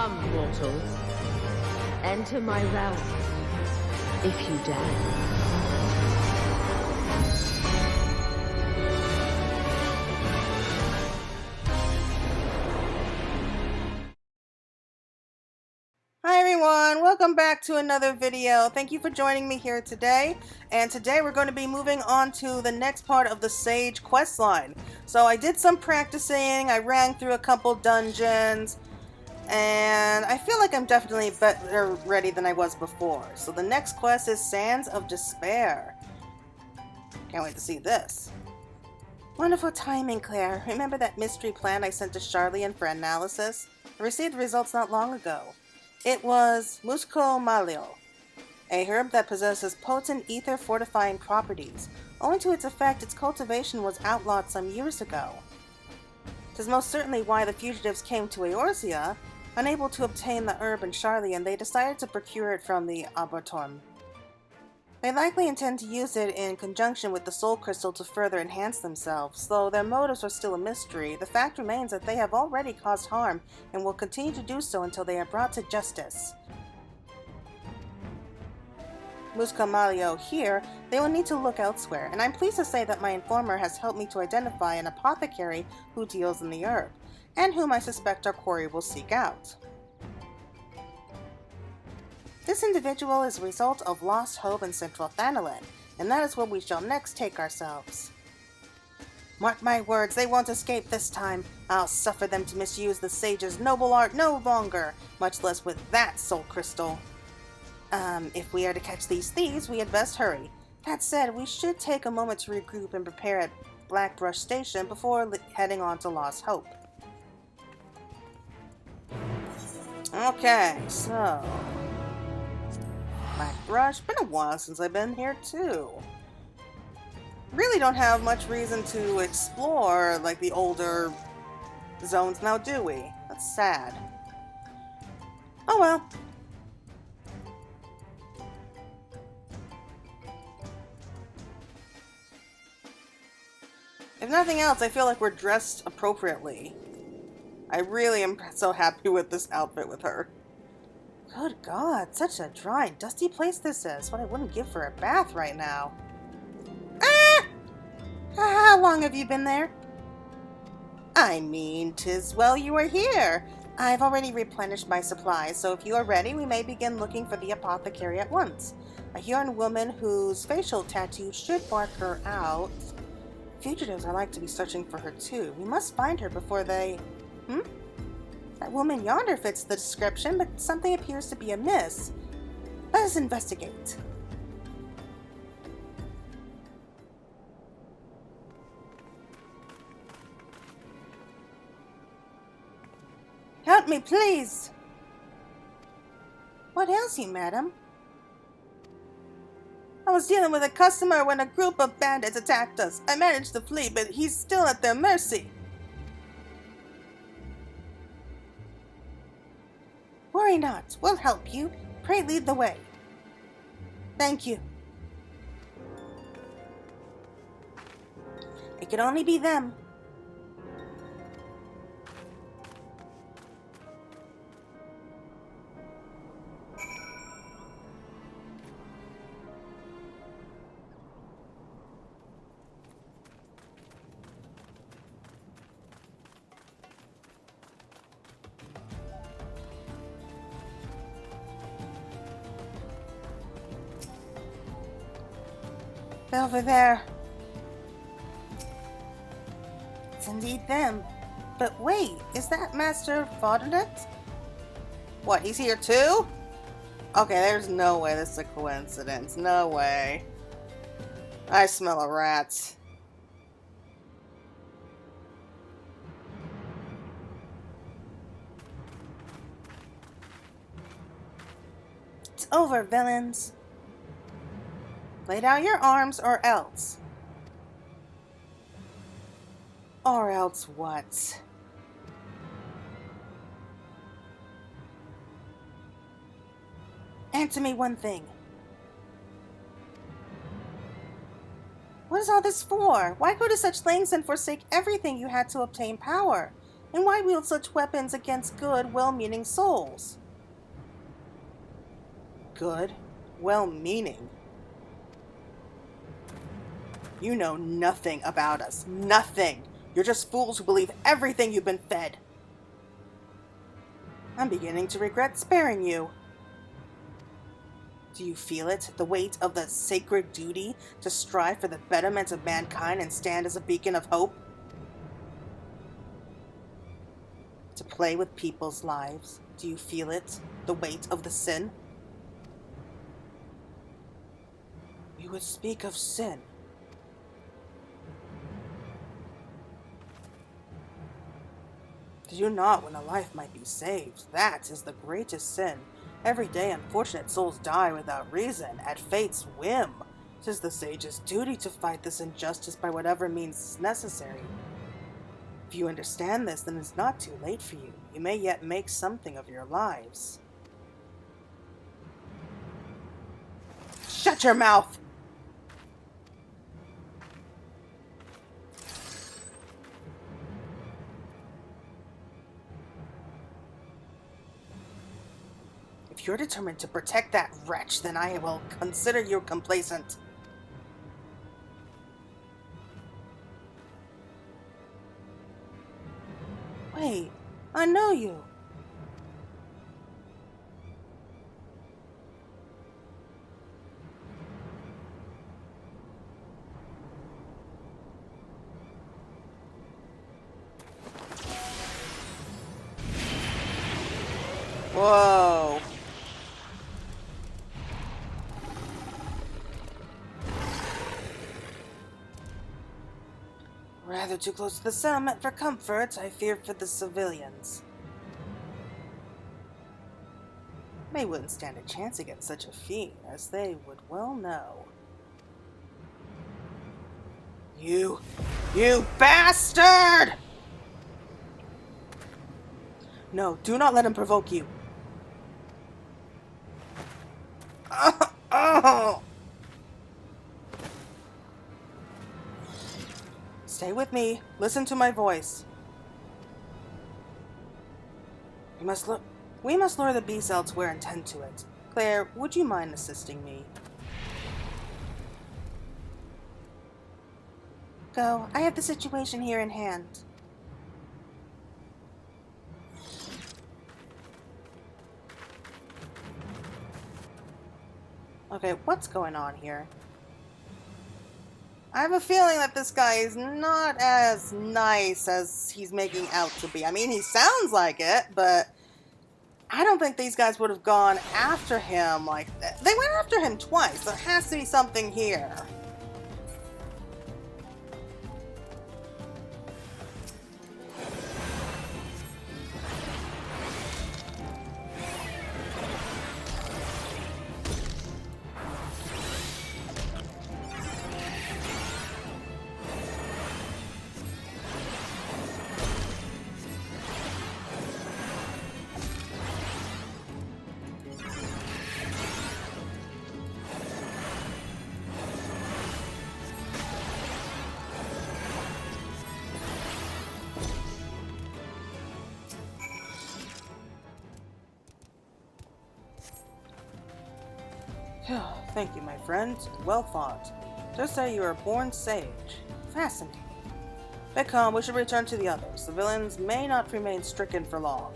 Come, mortals. Enter my realm, if you dare. Hi everyone, welcome back to another video. Thank you for joining me here today. And today we're going to be moving on to the next part of the Sage questline. So I did some practicing, I ran through a couple dungeons, and I feel like I'm definitely better ready than I was before. So the next quest is Sands of Despair. Can't wait to see this. Wonderful timing, Claire. Remember that mystery plan I sent to Sharlayan for analysis? I received the results not long ago. It was Musco Malio, a herb that possesses potent ether fortifying properties. Owing to its effect, its cultivation was outlawed some years ago. It is most certainly why the fugitives came to Eorzea. Unable to obtain the herb in Sharlayan, they decided to procure it from the Arboretum. They likely intend to use it in conjunction with the soul crystal to further enhance themselves. Though their motives are still a mystery, the fact remains that they have already caused harm and will continue to do so until they are brought to justice. Muscamalio here, they will need to look elsewhere, and I'm pleased to say that my informer has helped me to identify an apothecary who deals in the herb, and whom I suspect our quarry will seek out. This individual is a result of lost hope in Central Thanalan, and that is where we shall next take ourselves. Mark my words, they won't escape this time. I'll suffer them to misuse the sage's noble art no longer, much less with that soul crystal. If we are to catch these thieves, we had best hurry. That said, we should take a moment to regroup and prepare at Blackbrush Station before heading on to Lost Hope. Okay, so... Blackbrush. Been a while since I've been here too. Really don't have much reason to explore like the older zones now, do we? That's sad. Oh well. If nothing else, I feel like we're dressed appropriately. I really am so happy with this outfit with her. Good God, such a dry and dusty place this is. What I wouldn't give for a bath right now. Ah! How long have you been there? I mean, 'tis well you are here. I've already replenished my supplies, so if you are ready, we may begin looking for the apothecary at once. A Huron woman whose facial tattoo should mark her out. Fugitives are like to be searching for her too. We must find her before they... That woman yonder fits the description, but something appears to be amiss. Let us investigate. Help me, please! What ails you, madam? I was dealing with a customer when a group of bandits attacked us. I managed to flee, but he's still at their mercy. Worry not, we'll help you. Pray lead the way. Thank you. It could only be them. Over there. It's indeed them. But wait, is that Master Faudenet? What, he's here too? Okay, there's no way this is a coincidence. No way. I smell a rat. It's over, villains. Lay down your arms, or else. Or else what? Answer me one thing. What is all this for? Why go to such lengths and forsake everything you had to obtain power? And why wield such weapons against good, well-meaning souls? Good, well-meaning? You know nothing about us. Nothing. You're just fools who believe everything you've been fed. I'm beginning to regret sparing you. Do you feel it? The weight of the sacred duty to strive for the betterment of mankind and stand as a beacon of hope? To play with people's lives? Do you feel it? The weight of the sin? You would speak of sin. Did you not when a life might be saved? That is the greatest sin. Every day unfortunate souls die without reason, at fate's whim. 'Tis the sage's duty to fight this injustice by whatever means is necessary. If you understand this, then it's not too late for you. You may yet make something of your lives. Shut your mouth! If you're determined to protect that wretch, then I will consider you complacent. Wait, I know you. Whoa. Rather too close to the settlement for comfort, I fear for the civilians. They wouldn't stand a chance against such a feat, as they would well know. You bastard! No, do not let him provoke you. Oh! Stay with me. Listen to my voice. We must lure the beast elsewhere and tend to it. Claire, would you mind assisting me? Go. I have the situation here in hand. Okay, what's going on here? I have a feeling that this guy is not as nice as he's making out to be. I mean, he sounds like it, but I don't think these guys would have gone after him like that. They went after him twice. There has to be something here. Thank you, my friend. Well fought. Just say you are a born sage. Fascinating. Become, we should return to the others. The villains may not remain stricken for long.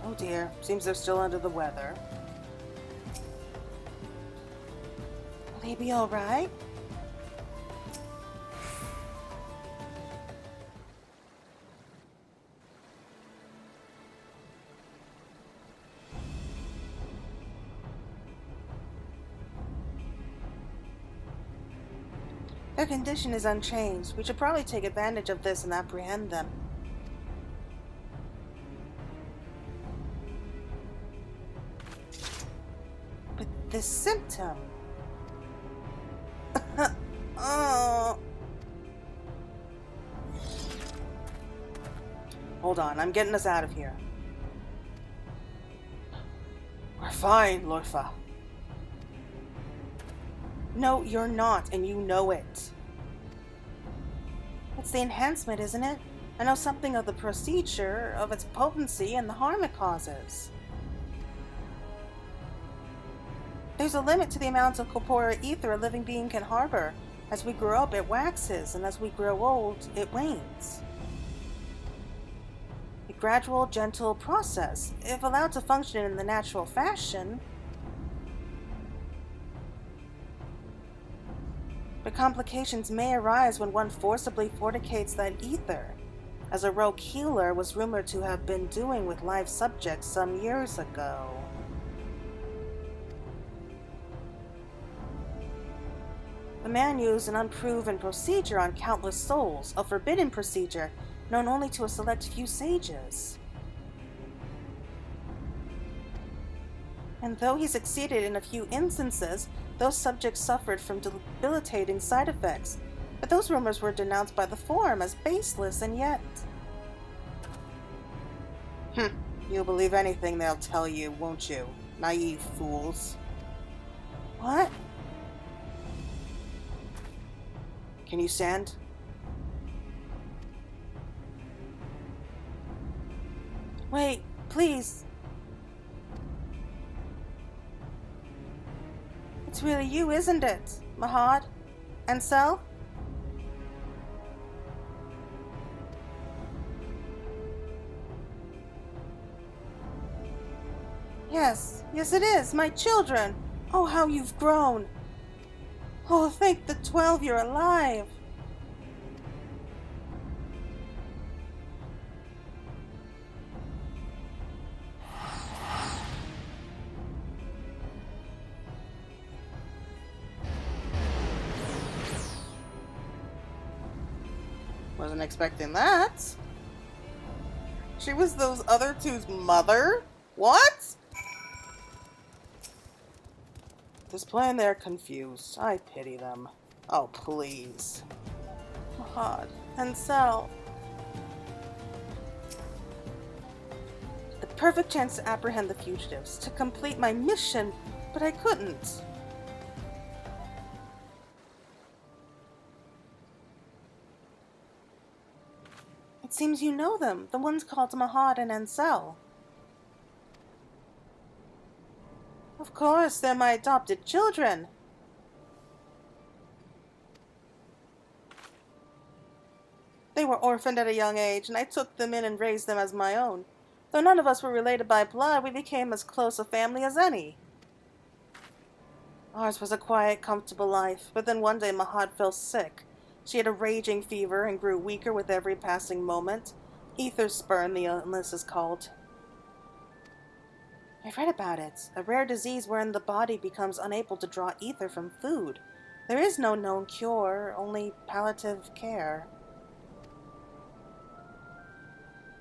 Oh dear, seems they're still under the weather. Will he be alright? Their condition is unchanged. We should probably take advantage of this and apprehend them. But this symptom... Oh... hold on. I'm getting us out of here. We're fine, Lorfa. No, you're not, and you know it. It's the enhancement, isn't it? I know something of the procedure, of its potency, and the harm it causes. There's a limit to the amount of corporeal ether a living being can harbor. As we grow up, it waxes, and as we grow old, it wanes. A gradual, gentle process. If allowed to function in the natural fashion, but complications may arise when one forcibly forticates that ether, as a rogue healer was rumored to have been doing with live subjects some years ago. The man used an unproven procedure on countless souls, a forbidden procedure known only to a select few sages. And though he succeeded in a few instances, those subjects suffered from debilitating side effects. But those rumors were denounced by the Forum as baseless, and yet... You'll believe anything they'll tell you, won't you? Naive fools. What? Can you stand? Wait, please. It's really you, isn't it, Mahad? Ansel? Yes, it is, my children. Oh, how you've grown. Oh, thank the 12 you're alive. Wasn't expecting that. She was those other two's mother? What? This plan, they're confused. I pity them. Oh, please. Mahad. Ansel. The perfect chance to apprehend the fugitives, to complete my mission, but I couldn't. It seems you know them, the ones called Mahad and Ansel. Of course, they're my adopted children. They were orphaned at a young age, and I took them in and raised them as my own. Though none of us were related by blood, we became as close a family as any. Ours was a quiet, comfortable life, but then one day Mahad fell sick. She had a raging fever and grew weaker with every passing moment. Ether spurn, the illness is called. I've read about it. A rare disease wherein the body becomes unable to draw ether from food. There is no known cure, only palliative care.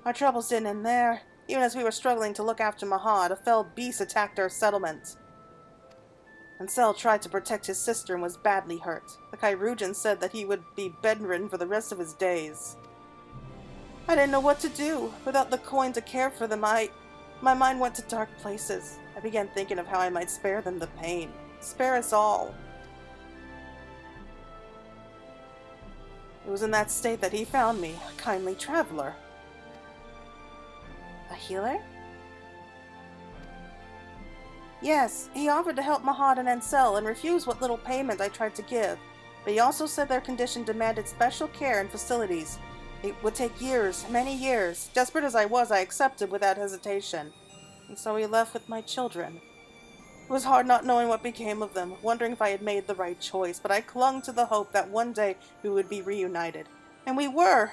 Our troubles didn't end there. Even as we were struggling to look after Mahad, a fell beast attacked our settlement. Ansel tried to protect his sister and was badly hurt. The Kyrujan said that he would be bedridden for the rest of his days. I didn't know what to do. Without the coin to care for them, my mind went to dark places. I began thinking of how I might spare them the pain. Spare us all. It was in that state that he found me, a kindly traveler. A healer? Yes, he offered to help Mahad and Ansel and refused what little payment I tried to give. But he also said their condition demanded special care and facilities. It would take years, many years. Desperate as I was, I accepted without hesitation. And so he left with my children. It was hard not knowing what became of them, wondering if I had made the right choice, but I clung to the hope that one day we would be reunited. And we were.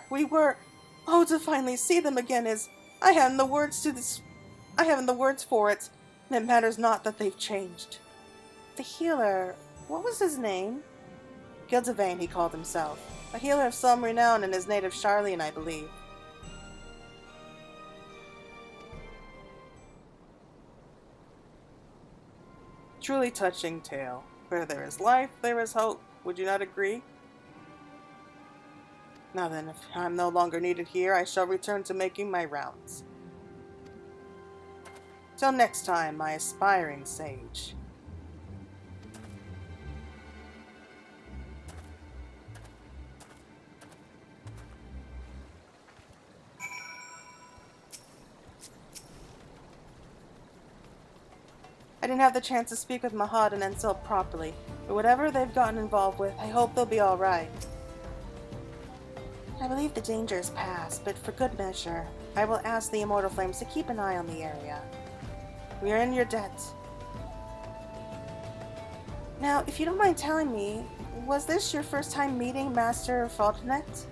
Oh, to finally see them again is... I haven't the words for it. And it matters not that they've changed. The healer, what was his name? Gildevane, he called himself. A healer of some renown in his native Sharlayan, I believe. Truly touching tale. Where there is life, there is hope. Would you not agree? Now then, if I'm no longer needed here, I shall return to making my rounds. Till next time, my aspiring sage. I didn't have the chance to speak with Mahad and Ansel properly, but whatever they've gotten involved with, I hope they'll be alright. I believe the danger is past, but for good measure, I will ask the Immortal Flames to keep an eye on the area. We are in your debt. Now, if you don't mind telling me, was this your first time meeting Master Falconet?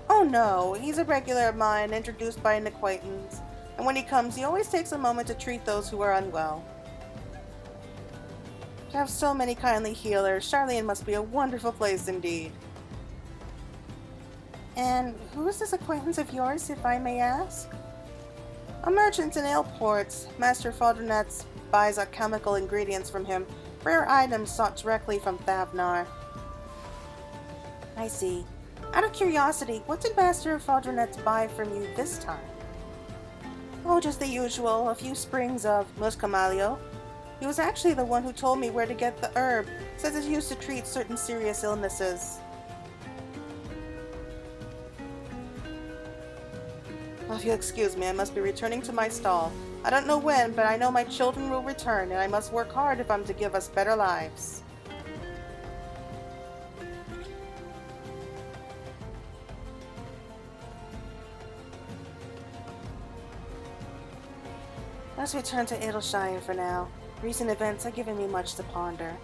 Oh no, he's a regular of mine, introduced by an acquaintance, and when he comes, he always takes a moment to treat those who are unwell. To have so many kindly healers, Sharlayan must be a wonderful place indeed. And who is this acquaintance of yours, if I may ask? A merchant in Aleport. Master Falconet buys alchemical ingredients from him, rare items sought directly from Thavnar. I see. Out of curiosity, what did Master Falconet buy from you this time? Oh, just the usual, a few sprigs of muscamalio. He was actually the one who told me where to get the herb, says it's used to treat certain serious illnesses. Well, if you'll excuse me, I must be returning to my stall. I don't know when, but I know my children will return, and I must work hard if I'm to give us better lives. Let's return to Adelsheim for now. Recent events are giving me much to ponder.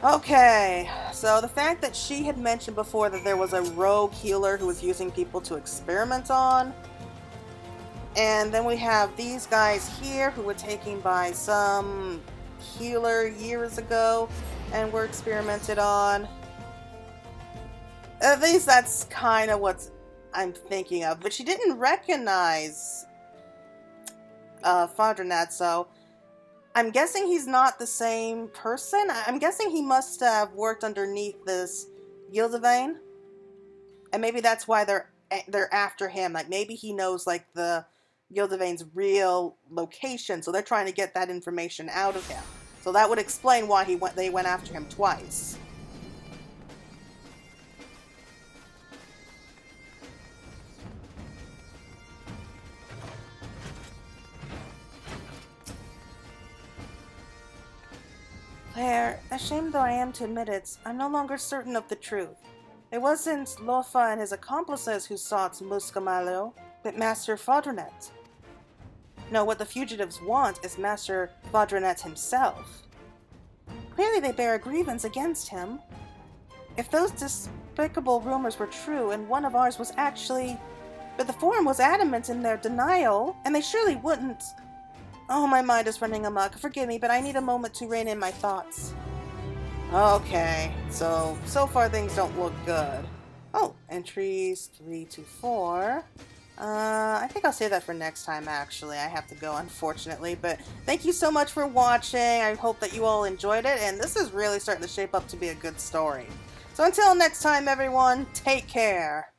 Okay, so the fact that she had mentioned before that there was a rogue healer who was using people to experiment on, and then we have these guys here who were taken by some healer years ago and were experimented on. At least that's kind of what I'm thinking of, but she didn't recognize Fadronat, so I'm guessing he's not the same person. I'm guessing he must have worked underneath this Gildevane, and maybe that's why they're after him. Like maybe he knows like the Gildevane's real location, so they're trying to get that information out of him. So that would explain why they went after him twice. Claire, ashamed though I am to admit it, I'm no longer certain of the truth. It wasn't Lofa and his accomplices who sought Muscamalio, but Master Fadronet. No, what the fugitives want is Master Fadronet himself. Clearly they bear a grievance against him. If those despicable rumors were true, and one of ours was actually... But the Forum was adamant in their denial, and they surely wouldn't... Oh, my mind is running amok. Forgive me, but I need a moment to rein in my thoughts. Okay, so far things don't look good. Oh, entries 3 to 4. I think I'll save that for next time, actually. I have to go, unfortunately, but thank you so much for watching. I hope that you all enjoyed it, and this is really starting to shape up to be a good story. So until next time, everyone, take care.